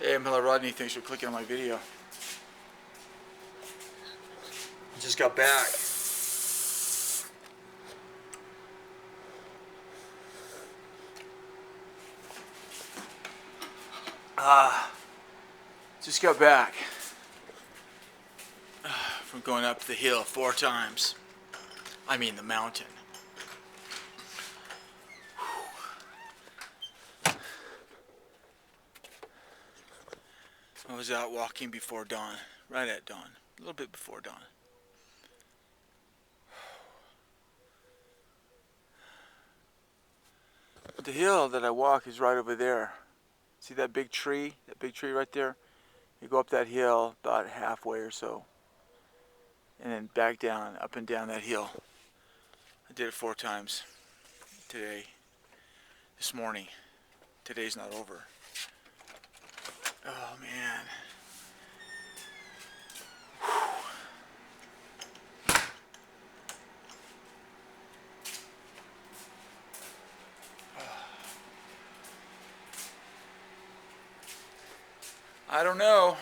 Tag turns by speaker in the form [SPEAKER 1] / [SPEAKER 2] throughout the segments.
[SPEAKER 1] Hey, I'm Hello Rodney. Thanks for clicking on my video. I just got back. Just got back from going up the hill 4 times. I mean the mountain. I was out walking before dawn, right at dawn, a little bit before dawn. The hill that I walk is right over there. See that big tree? That big tree right there? You go up that hill about halfway or so, and then back down, up and down that hill. I did it 4 times today, this morning. Today's not over. Oh man. I don't know.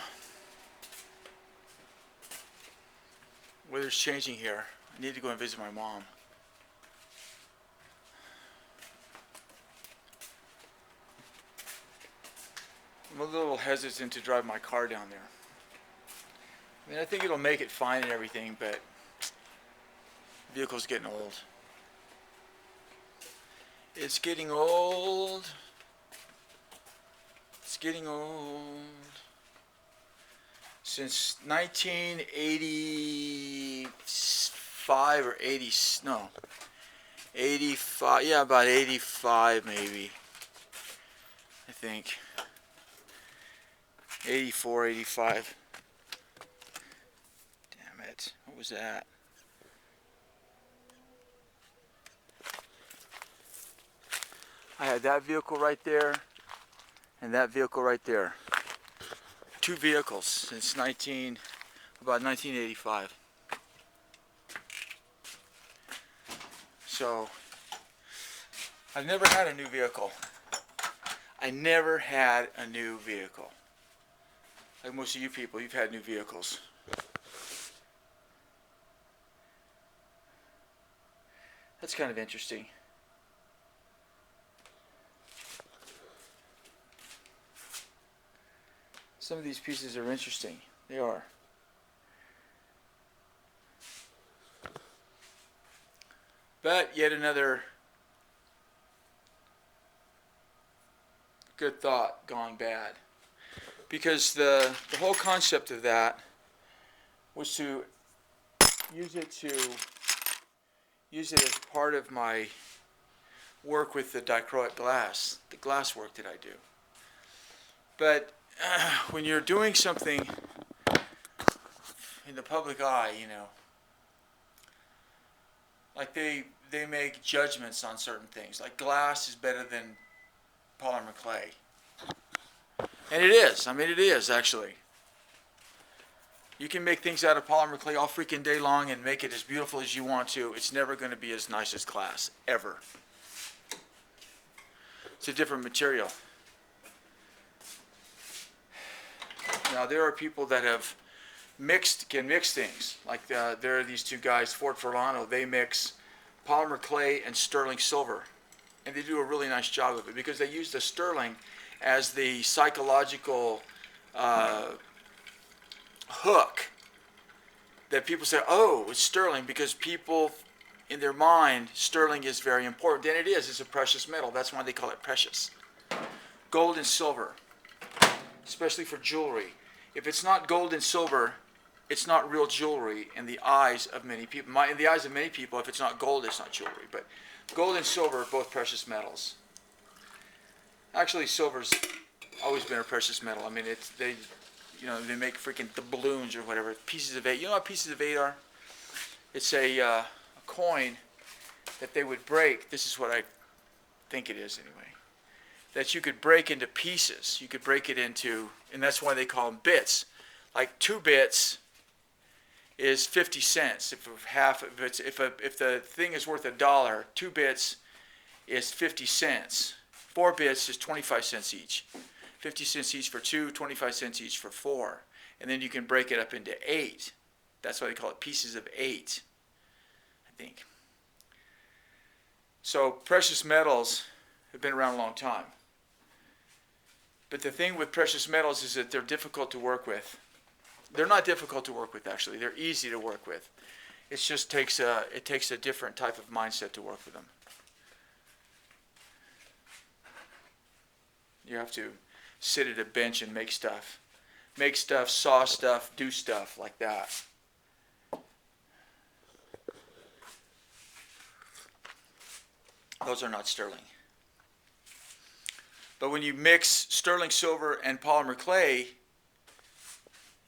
[SPEAKER 1] Weather's changing here. I need to go and visit my mom. I'm a little hesitant to drive my car down there. I mean, I think it'll make it fine and everything, but the vehicle's getting old. It's getting old. It's getting old. Since 1985 or 80, no, 85, yeah, about 85 maybe, I think. 84, 85. Damn it, what was that? I had that vehicle right there, and that vehicle right there. 2 vehicles since about 1985. So, I've never had a new vehicle. I never had a new vehicle. Like most of you people, you've had new vehicles. That's kind of interesting. Some of these pieces are interesting. They are. But yet another good thought gone bad. Because the whole concept of that was to use it as part of my work with the dichroic glass, the glass work that I do. But when you're doing something in the public eye, you know, like they make judgments on certain things. Like glass is better than polymer clay. And it is. I mean, it is, actually. You can make things out of polymer clay all freaking day long and make it as beautiful as you want to. It's never going to be as nice as glass, ever. It's a different material. Now, there are people that have can mix things. Like there are these 2 guys, Ford Furlano. They mix polymer clay and sterling silver. And they do a really nice job of it because they use the sterling as the psychological hook that people say, oh, it's sterling, because people in their mind, sterling is very important. And it is. It's a precious metal. That's why they call it precious. Gold and silver, especially for jewelry. If it's not gold and silver, it's not real jewelry in the eyes of many people. In the eyes of many people, if it's not gold, it's not jewelry. But gold and silver are both precious metals. Actually, silver's always been a precious metal. I mean, they make freaking the balloons or whatever, pieces of 8. You know what pieces of 8 are? It's a coin that they would break. This is what I think it is anyway. That you could break into pieces. You could break it into, and that's why they call them bits. Like 2 bits is 50 cents. If the thing is worth $1, 2 bits is 50 cents. 4 bits is 25 cents each. 50 cents each for 2, 25 cents each for 4. And then you can break it up into 8. That's why they call it pieces of 8, I think. So precious metals have been around a long time. But the thing with precious metals is that they're difficult to work with. They're not difficult to work with, actually. They're easy to work with. It just takes a different type of mindset to work with them. You have to sit at a bench and make stuff, saw stuff, do stuff like that. Those are not sterling. But when you mix sterling silver and polymer clay,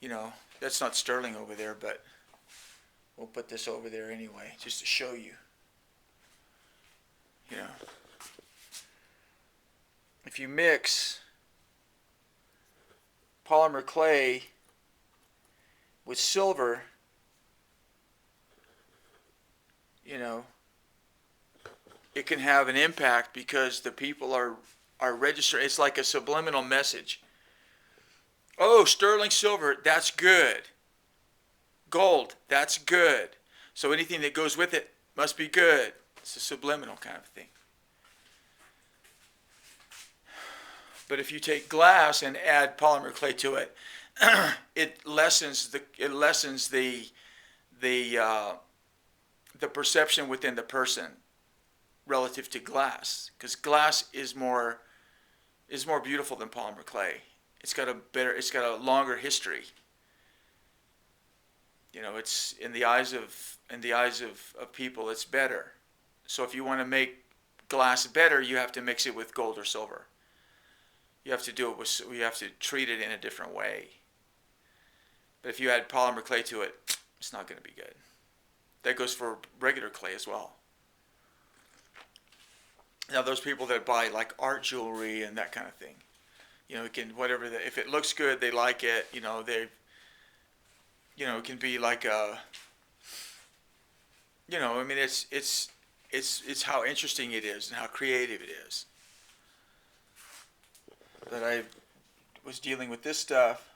[SPEAKER 1] you know, that's not sterling over there, but we'll put this over there anyway, just to show you. You know, if you mix polymer clay with silver, you know, it can have an impact because the people are registering. It's like a subliminal message. Oh, sterling silver, that's good. Gold, that's good. So anything that goes with it must be good. It's a subliminal kind of thing. But if you take glass and add polymer clay to it, it lessens the perception within the person relative to glass, because glass is more beautiful than polymer clay. It's got a longer history. You know, it's in the eyes of people, it's better. So if you want to make glass better, you have to mix it with gold or silver. You have to treat it in a different way. But if you add polymer clay to it, it's not going to be good. That goes for regular clay as well. Now, those people that buy like art jewelry and that kind of thing, you know, it can if it looks good, they like it. You know, it can be like a, you know, I mean, it's how interesting it is and how creative it is. But I was dealing with this stuff,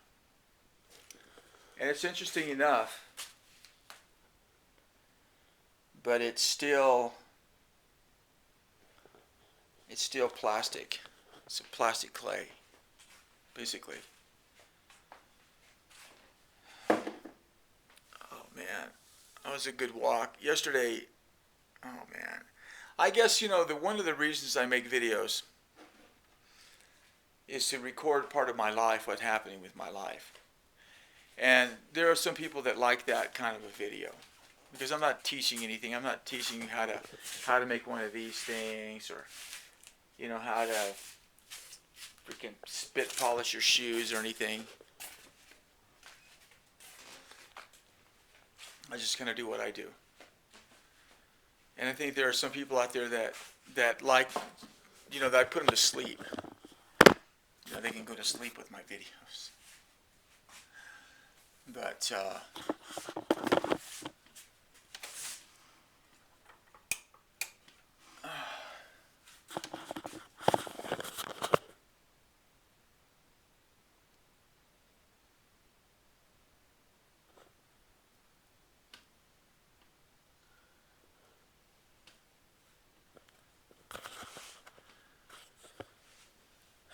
[SPEAKER 1] and it's interesting enough, but it's still plastic. It's a plastic clay, basically. Oh man, that was a good walk yesterday. Oh man, I guess, you know, one of the reasons I make videos is to record part of my life, what's happening with my life. And there are some people that like that kind of a video, because I'm not teaching anything. I'm not teaching you how to make one of these things, or, you know, how to freaking spit polish your shoes or anything. I just kind of do what I do. And I think there are some people out there that like, you know, that I put them to sleep. You know, they can go to sleep with my videos. But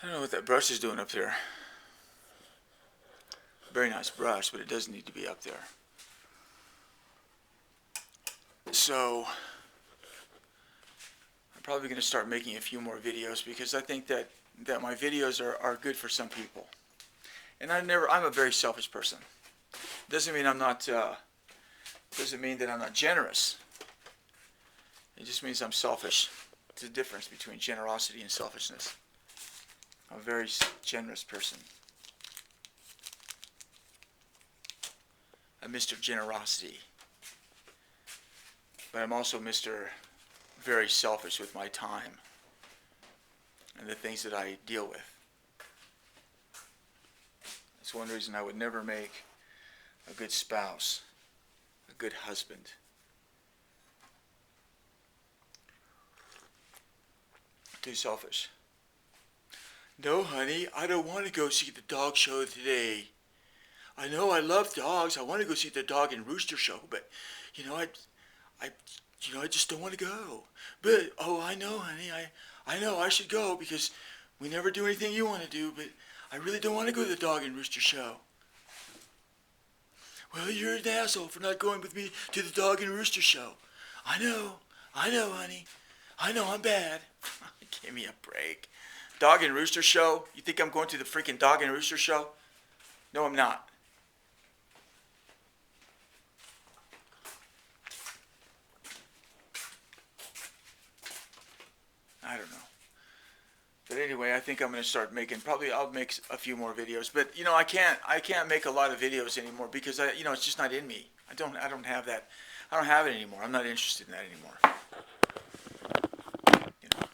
[SPEAKER 1] I don't know what that brush is doing up there. Very nice brush, but it does need to be up there. So I'm probably going to start making a few more videos, because I think that my videos are good for some people. And I'm a very selfish person. Doesn't mean doesn't mean that I'm not generous. It just means I'm selfish. There's a difference between generosity and selfishness. I'm a very generous person. I'm Mr. Generosity. But I'm also Mr. Very selfish with my time and the things that I deal with. That's one reason I would never make a good spouse, a good husband. Too selfish. No, honey, I don't want to go see the dog show today. I know I love dogs. I want to go see the dog and rooster show, but you know, I, I just don't want to go. But oh, I know, honey, I know I should go because we never do anything you want to do. But I really don't want to go to the dog and rooster show. Well, you're an asshole for not going with me to the dog and rooster show. I know, honey. I know I'm bad. Give me a break. Dog and rooster show? You think I'm going to the freaking dog and rooster show? No, I'm not. I don't know. But anyway, I think I'm going to start making, probably I'll make a few more videos. But you know, I can't make a lot of videos anymore because it's just not in me. I don't have that. I don't have it anymore. I'm not interested in that anymore. You know,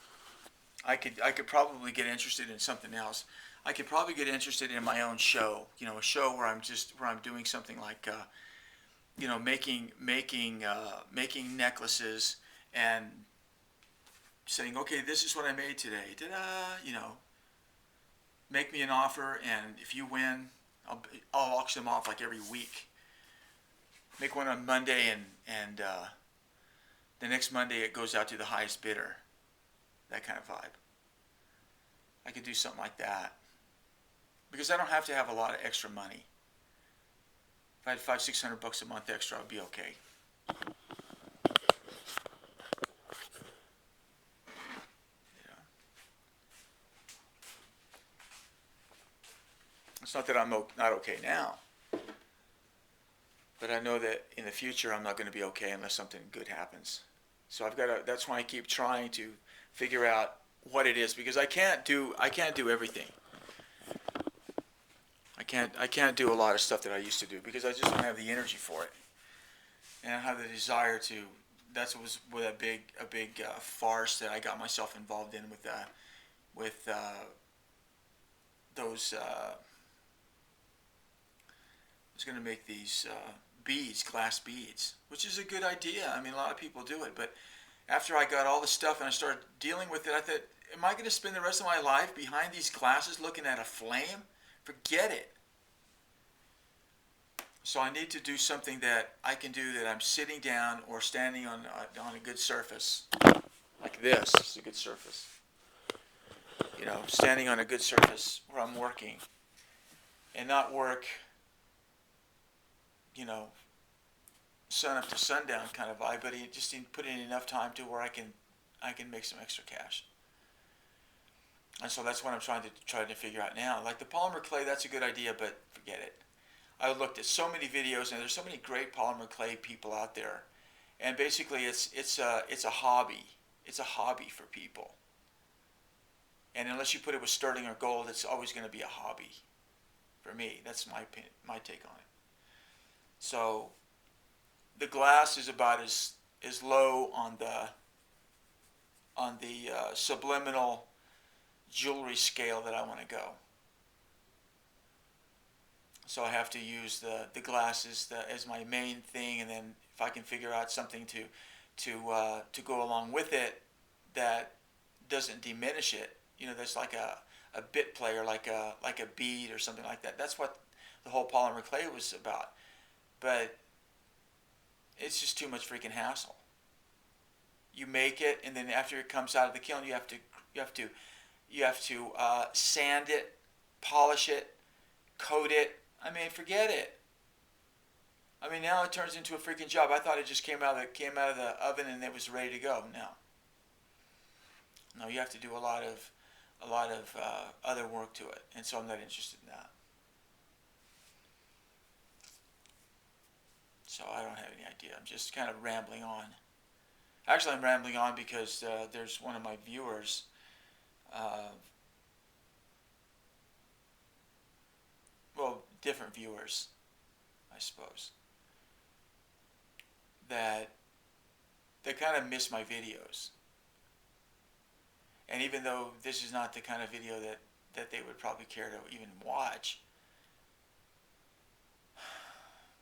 [SPEAKER 1] I could probably get interested in something else. I could probably get interested in my own show. You know, a show where I'm doing something like, making necklaces and saying, okay, this is what I made today. You know, make me an offer, and if you win, I'll auction them off like every week. Make one on Monday, and the next Monday it goes out to the highest bidder. That kind of vibe. I could do something like that because I don't have to have a lot of extra money. If I had $500-600 a month extra, I'd be okay. It's not that I'm not okay now, but I know that in the future I'm not going to be okay unless something good happens. So that's why I keep trying to figure out what it is, because I can't do everything. I can't do a lot of stuff that I used to do because I just don't have the energy for it, and I have the desire to. That's what was with a big farce that I got myself involved in with those. I was going to make these beads, glass beads, which is a good idea. I mean, a lot of people do it. But after I got all the stuff and I started dealing with it, I thought, am I going to spend the rest of my life behind these glasses looking at a flame? Forget it. So I need to do something that I can do that I'm sitting down or standing on a good surface. Like this. This is a good surface. You know, standing on a good surface where I'm working. And not work, you know, sun up to sundown kind of vibe, but you just need to put in enough time to where I can make some extra cash. And so that's what I'm trying to figure out now. Like the polymer clay, that's a good idea, but forget it. I looked at so many videos, and there's so many great polymer clay people out there, and basically it's a hobby. It's a hobby for people. And unless you put it with sterling or gold, it's always going to be a hobby. For me, that's my take on it. So the glass is about as low on the subliminal jewelry scale that I want to go. So I have to use the glasses as my main thing, and then if I can figure out something to go along with it that doesn't diminish it, you know, that's like a bit player, like a bead or something like that. That's what the whole polymer clay was about. But it's just too much freaking hassle. You make it, and then after it comes out of the kiln, you have to sand it, polish it, coat it. I mean, forget it. I mean, now it turns into a freaking job. I thought it just came out of the oven and it was ready to go. No, you have to do a lot of other work to it, and so I'm not interested in that. So I don't have any idea. I'm just kind of rambling on. Actually, I'm rambling on because there's one of my viewers. Well, different viewers, I suppose, that they kind of miss my videos. And even though this is not the kind of video that they would probably care to even watch,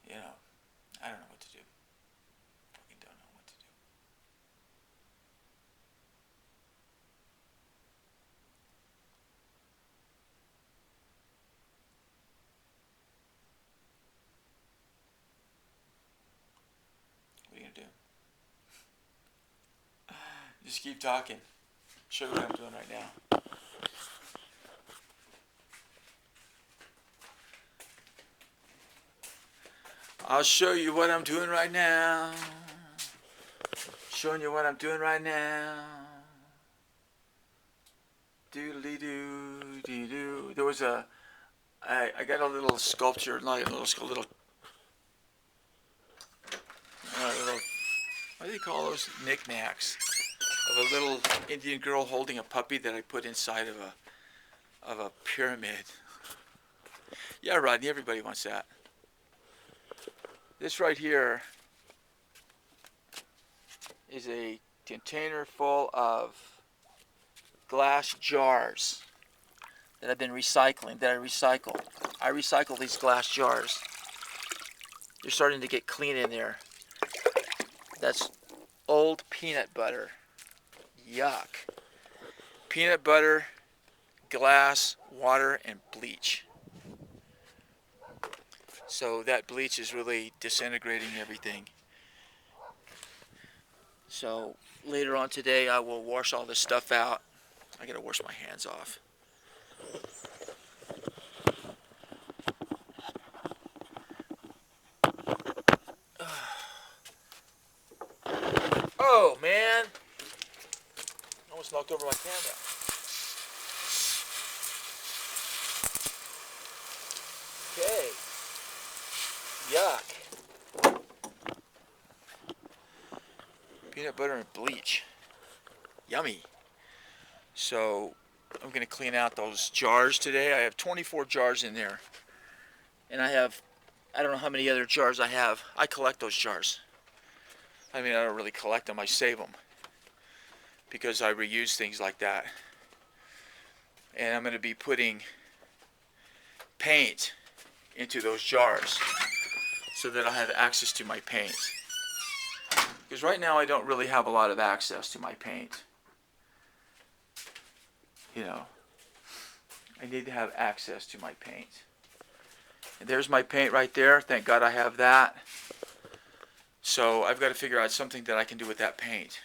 [SPEAKER 1] you know, I don't know what to do. Fucking don't know what to do. Just keep talking. Show you what I'm doing right now. I'll show you what I'm doing right now. Showing you what I'm doing right now. Doodly doo dee doo. There was I got a little sculpture, not a little, what do you call those knickknacks? Of a little Indian girl holding a puppy that I put inside of a pyramid. Yeah, Rodney, everybody wants that. This right here is a container full of glass jars that I've been recycling, that I recycle. I recycle these glass jars. They're starting to get clean in there. That's old peanut butter. Yuck. Peanut butter, glass, water, and bleach. So that bleach is really disintegrating everything. So later on today I will wash all this stuff out. I gotta wash my hands off. Oh man! Almost knocked over my camera. Okay. Yuck. Peanut butter and bleach. Yummy. So I'm going to clean out those jars today. I have 24 jars in there. And I don't know how many other jars I have. I collect those jars. I mean, I don't really collect them. I save them. Because I reuse things like that. And I'm going to be putting paint into those jars so that I'll have access to my paint. Because right now I don't really have a lot of access to my paint. You know, I need to have access to my paint. And there's my paint right there. Thank God I have that. So I've got to figure out something that I can do with that paint.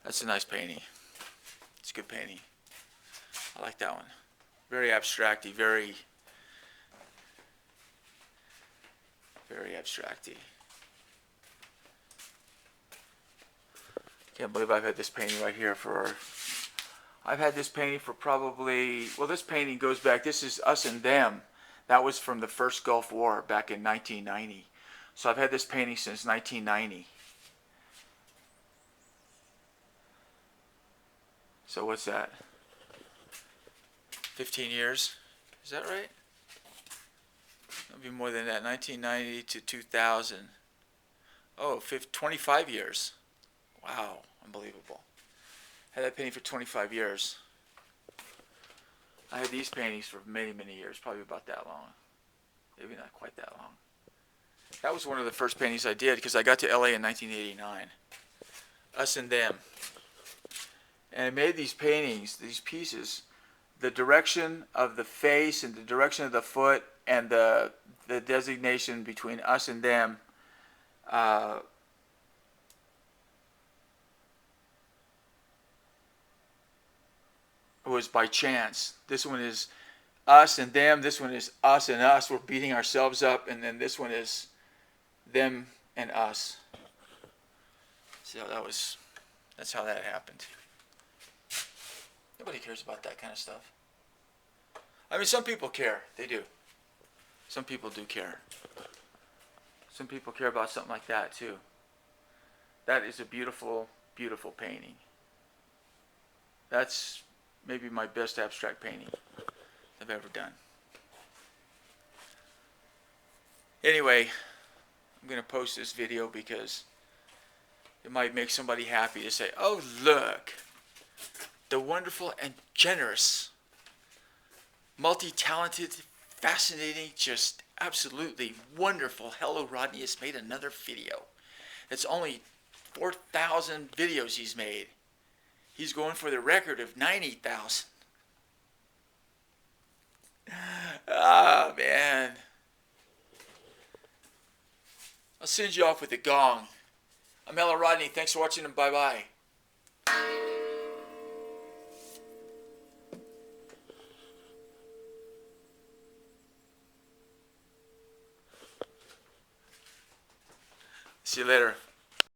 [SPEAKER 1] That's a nice painting. It's a good painting. I like that one. Very abstracty, very abstracty. Can't believe I've had this painting right here I've had this painting for probably, well, this painting goes back, this is Us and Them. That was from the first Gulf War back in 1990. So I've had this painting since 1990. So what's that? 15 years? Is that right? It'll be more than that. 1990 to 2000. Oh, 25 years. Wow, unbelievable. Had that painting for 25 years. I had these paintings for many, many years, probably about that long. Maybe not quite that long. That was one of the first paintings I did because I got to LA in 1989. Us and Them. And I made these paintings, these pieces, the direction of the face and the direction of the foot and the designation between us and them was by chance. This one is us and them. This one is us and us. We're beating ourselves up. And then this one is them and us. So that's how that happened. Nobody cares about that kind of stuff. I mean, some people care. They do. Some people do care. Some people care about something like that too. That is a beautiful, beautiful painting. That's maybe my best abstract painting I've ever done. Anyway, I'm going to post this video because it might make somebody happy to say, oh, look, the wonderful and generous, multi-talented, fascinating, just absolutely wonderful Hello Rodney has made another video. It's only 4,000 videos he's made. He's going for the record of 90,000. Ah, man. send you off with a gong. I'm Rodney. Thanks for watching and bye-bye. See you later.